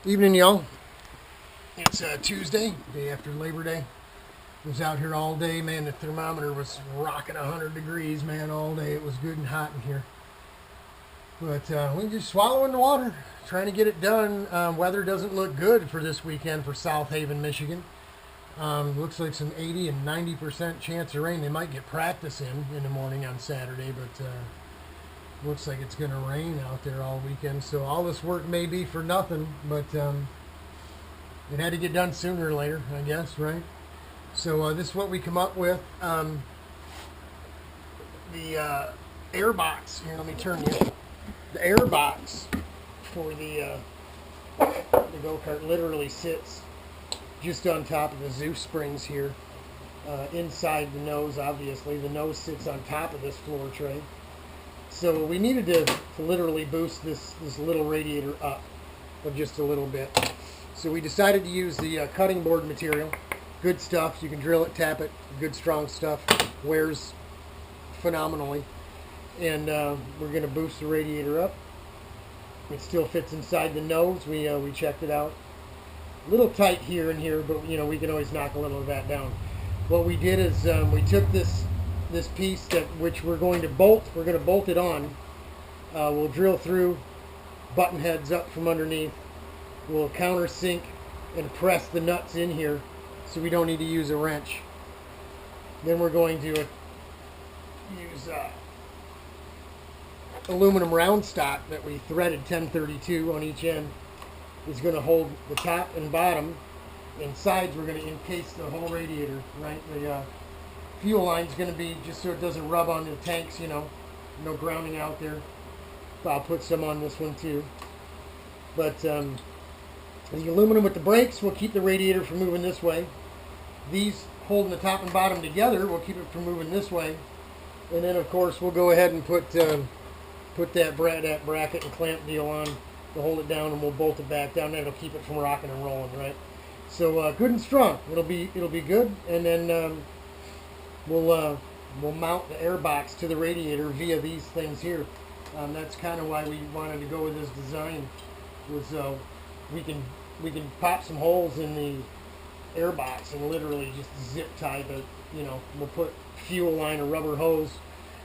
Evening, y'all. It's Tuesday, day after Labor Day. Was out here all day, man. The thermometer was rocking 100 degrees, man, all day. It was good and hot in here. But we're just swallowing the water, trying to get it done. Weather doesn't look good for this weekend for South Haven, Michigan. Looks like some 80 and 90% chance of rain. They might get practice in the morning on Saturday, but looks like it's going to rain out there all weekend. So all this work may be for nothing, but it had to get done sooner or later, I guess, right? So this is what we come up with. The airbox. Here, let me turn you. The airbox for the go-kart literally sits just on top of the Zeus springs here. Inside the nose, obviously. The nose sits on top of this floor tray. So we needed to literally boost this little radiator up just a little bit. So we decided to use the cutting board material. Good stuff. You can drill it, tap it. Good strong stuff. Wears phenomenally. And we're going to boost the radiator up. It still fits inside the nose. We checked it out. A little tight here and here, but we can always knock a little of that down. What we did is we took this piece which we're going to bolt. We're going to bolt it on. We'll drill through button heads up from underneath. We'll countersink and press the nuts in here so we don't need to use a wrench. Then we're going to use aluminum round stock that we threaded 1032 on each end. Is going to hold the top and bottom. And sides we're going to encase the whole radiator, right? The fuel line is going to be just so it doesn't rub on the tanks, no grounding out there. I'll put some on this one too. But the aluminum with the brakes will keep the radiator from moving this way. These holding the top and bottom together will keep it from moving this way. And then of course we'll go ahead and put that bracket and clamp deal on to hold it down, and we'll bolt it back down. That'll keep it from rocking and rolling, right? So good and strong. It'll be good. And then we'll mount the airbox to the radiator via these things here. That's kind of why we wanted to go with this design. Was we can pop some holes in the airbox and literally just zip tie the we'll put fuel line or rubber hose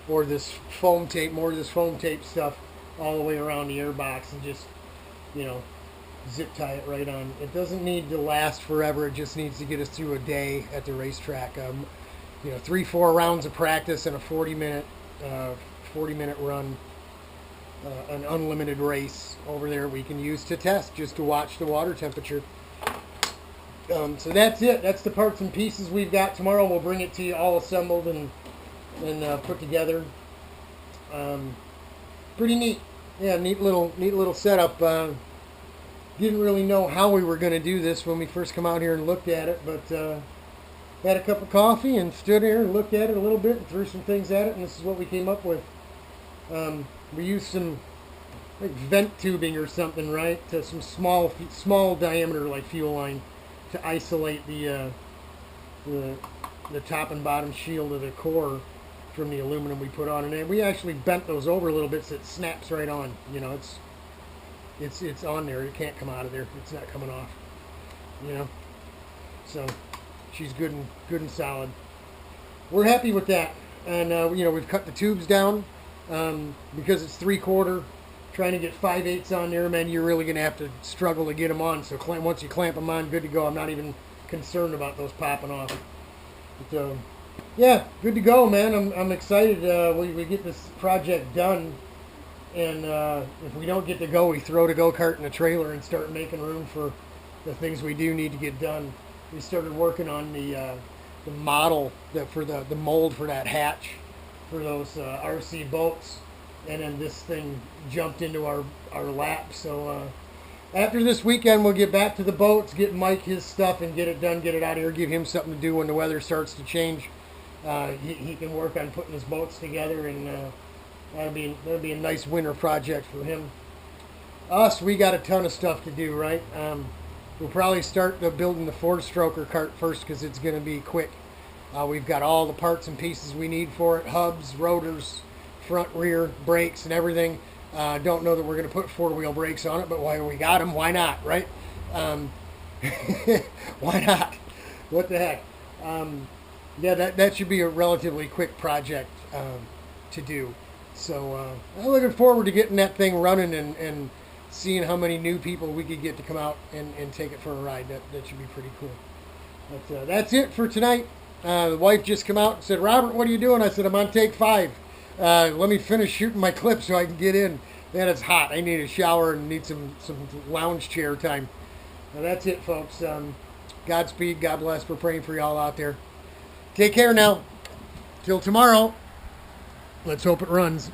or this foam tape, more of this foam tape stuff all the way around the airbox and just zip tie it right on. It doesn't need to last forever. It just needs to get us through a day at the racetrack. 3-4 rounds of practice and a 40-minute run, an unlimited race over there we can use to test, just to watch the water temperature. So that's it. That's the parts and pieces we've got. Tomorrow we'll bring it to you all assembled and put together. Pretty neat. Yeah, neat little setup. Didn't really know how we were going to do this when we first come out here and looked at it, but had a cup of coffee and stood here and looked at it a little bit and threw some things at it, and this is what we came up with. We used some vent tubing or something, right? To some small diameter like fuel line to isolate the top and bottom shield of the core from the aluminum we put on, and we actually bent those over a little bit so it snaps right on. It's on there. It can't come out of there. It's not coming off. So she's good and solid. We're happy with that, and we've cut the tubes down because it's 3/4. Trying to get 5/8 on there, man, you're really gonna have to struggle to get them on. So once you clamp them on, good to go. I'm not even concerned about those popping off. But, yeah, good to go, man. I'm excited. We get this project done. And if we don't get to go, we throw the go-kart in the trailer and start making room for the things we do need to get done. We started working on the model for the mold for that hatch for those RC boats, and then this thing jumped into our lap. So after this weekend, we'll get back to the boats, get Mike his stuff, and get it done, get it out of here, give him something to do when the weather starts to change. He can work on putting his boats together, and that'll be a nice winter project for him. Us, we got a ton of stuff to do, right? We'll probably start building the 4-stroker kart first because it's going to be quick. We've got all the parts and pieces we need for it: hubs, rotors, front, rear, brakes, and everything. Don't know that we're going to put 4-wheel brakes on it, but why we got them, why not, right? Um, why not? What the heck? Yeah, that should be a relatively quick project to do. So I'm looking forward to getting that thing running and seeing how many new people we could get to come out and take it for a ride. That should be pretty cool. But that's it for tonight. The wife just come out and said, Robert, what are you doing? I said, I'm on take 5. Let me finish shooting my clip so I can get in. Man, it's hot. I need a shower and need some lounge chair time. Now, that's it, folks. Godspeed. God bless. We're praying for y'all out there. Take care now. Till tomorrow. Let's hope it runs.